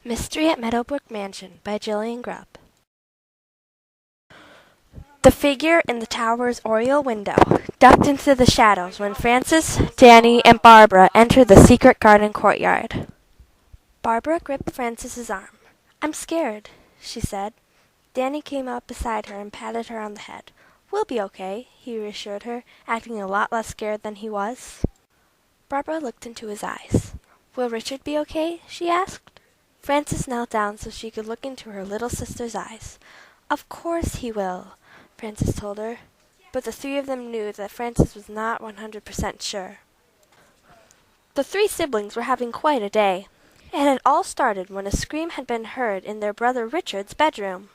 Mystery at Meadow Brook Mansion by Gillan. The figure in the tower's oriel window ducked into the shadows when Frances, Danny, and Barbara entered the secret garden courtyard. Barbara gripped Frances's arm. "I'm scared," she said. Danny came up beside her and patted her on the head. "We'll be okay," he reassured her, acting a lot less scared than he was. Barbara looked into his eyes. "Will Richard be okay?" she asked. Frances knelt down so she could look into her little sister's eyes. "Of course he will," Frances told her, but the three of them knew that Frances was not 100% sure. The three siblings were having quite a day. It had all started when a scream had been heard in their brother Richard's bedroom.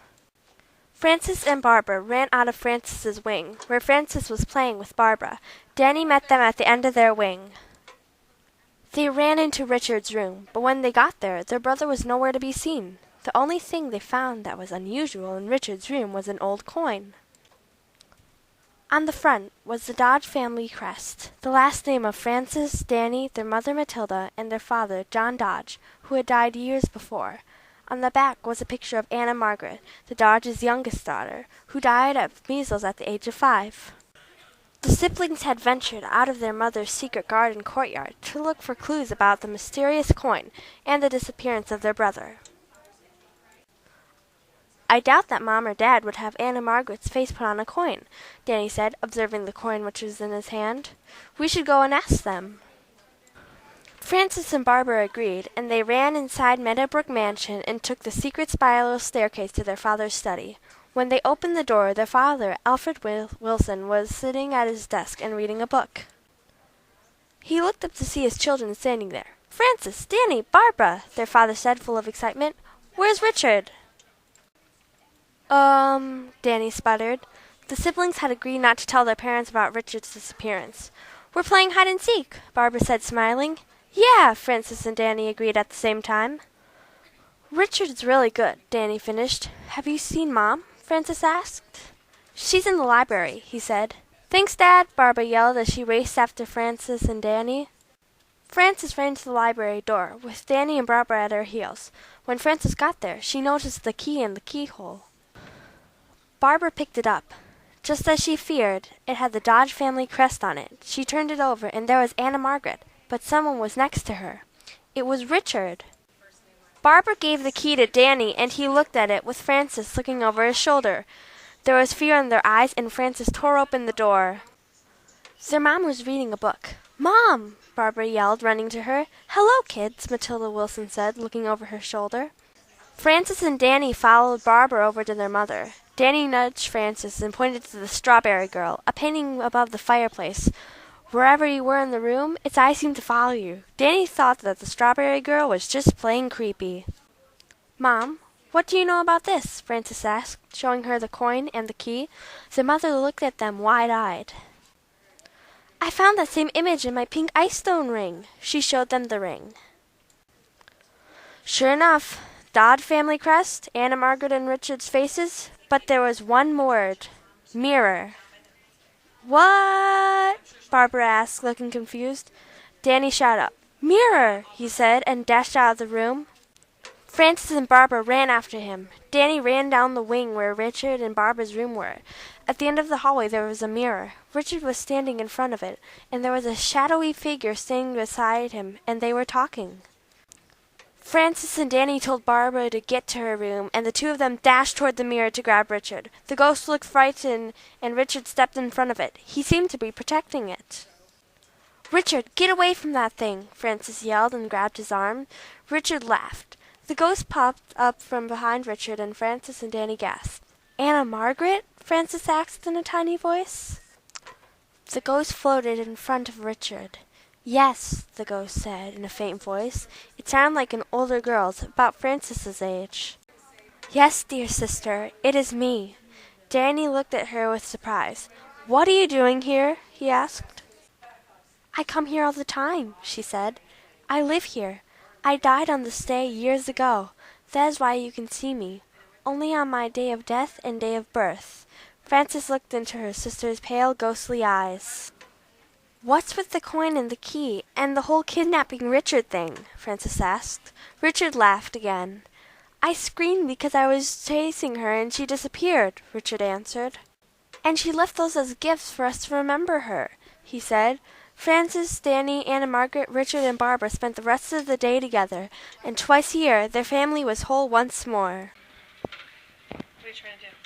Frances and Barbara ran out of Frances's wing, where Frances was playing with Barbara. Danny met them at the end of their wing. They ran into Richard's room, but when they got there, their brother was nowhere to be seen. The only thing they found that was unusual in Richard's room was an old coin. On the front was the Dodge family crest, the last name of Frances, Danny, their mother Matilda, and their father, John Dodge, who had died years before. On the back was a picture of Anna Margaret, the Dodge's youngest daughter, who died of measles at the age of 5. The siblings had ventured out of their mother's secret garden courtyard to look for clues about the mysterious coin and the disappearance of their brother. "I doubt that Mom or Dad would have Anna Margaret's face put on a coin," Danny said, observing the coin which was in his hand. "We should go and ask them." Frances and Barbara agreed, and they ran inside Meadow Brook Mansion and took the secret spiral staircase to their father's study. When they opened the door, their father, Alfred Wilson, was sitting at his desk and reading a book. He looked up to see his children standing there. "Frances, Danny, Barbara," their father said, full of excitement. "Where's Richard?" Danny sputtered. The siblings had agreed not to tell their parents about Richard's disappearance. "We're playing hide and seek," Barbara said, smiling. "Yeah," Frances and Danny agreed at the same time. "Richard's really good," Danny finished. "Have you seen Mom?" Frances asked. "She's in the library," he said. "Thanks, Dad," Barbara yelled as she raced after Frances and Danny. Frances ran to the library door, with Danny and Barbara at her heels. When Frances got there, she noticed the key in the keyhole. Barbara picked it up. Just as she feared, it had the Dodge family crest on it. She turned it over, and there was Anna Margaret, but someone was next to her. It was Richard. Barbara gave the key to Danny, and he looked at it, with Frances looking over his shoulder. There was fear in their eyes, and Frances tore open the door. Their mom was reading a book. "Mom!" Barbara yelled, running to her. "Hello, kids," Matilda Wilson said, looking over her shoulder. Frances and Danny followed Barbara over to their mother. Danny nudged Frances and pointed to the Strawberry Girl, a painting above the fireplace. Wherever you were in the room, its eyes seemed to follow you. Danny thought that the Strawberry Girl was just plain creepy. "Mom, what do you know about this?" Frances asked, showing her the coin and the key. The mother looked at them wide-eyed. "I found that same image in my pink ice stone ring." She showed them the ring. Sure enough, Dodge family crest, Anna Margaret and Richard's faces, but there was one word: mirror. "What?" Barbara asked, looking confused. Danny shouted up. "Mirror!" he said, and dashed out of the room. Frances and Barbara ran after him. Danny ran down the wing where Richard and Barbara's room were. At the end of the hallway there was a mirror. Richard was standing in front of it, and there was a shadowy figure standing beside him, and they were talking. Frances and Danny told Barbara to get to her room, and the two of them dashed toward the mirror to grab Richard. The ghost looked frightened, and Richard stepped in front of it. He seemed to be protecting it. "Richard, get away from that thing!" Frances yelled and grabbed his arm. Richard laughed. The ghost popped up from behind Richard, and Frances and Danny gasped. "Anna Margaret?" Frances asked in a tiny voice. The ghost floated in front of Richard. "Yes," the ghost said in a faint voice. It sounded like an older girl's, about Frances's age. "Yes, dear sister, it is me." Danny looked at her with surprise. "What are you doing here?" he asked. "I come here all the time," she said. "I live here. I died on this day years ago. That is why you can see me. Only on my day of death and day of birth." Frances looked into her sister's pale, ghostly eyes. "What's with the coin and the key, and the whole kidnapping Richard thing?" Frances asked. Richard laughed again. "I screamed because I was chasing her and she disappeared," Richard answered. "And she left those as gifts for us to remember her," he said. Frances, Danny, Anna Margaret, Richard, and Barbara spent the rest of the day together, and twice a year their family was whole once more. What are you trying to do?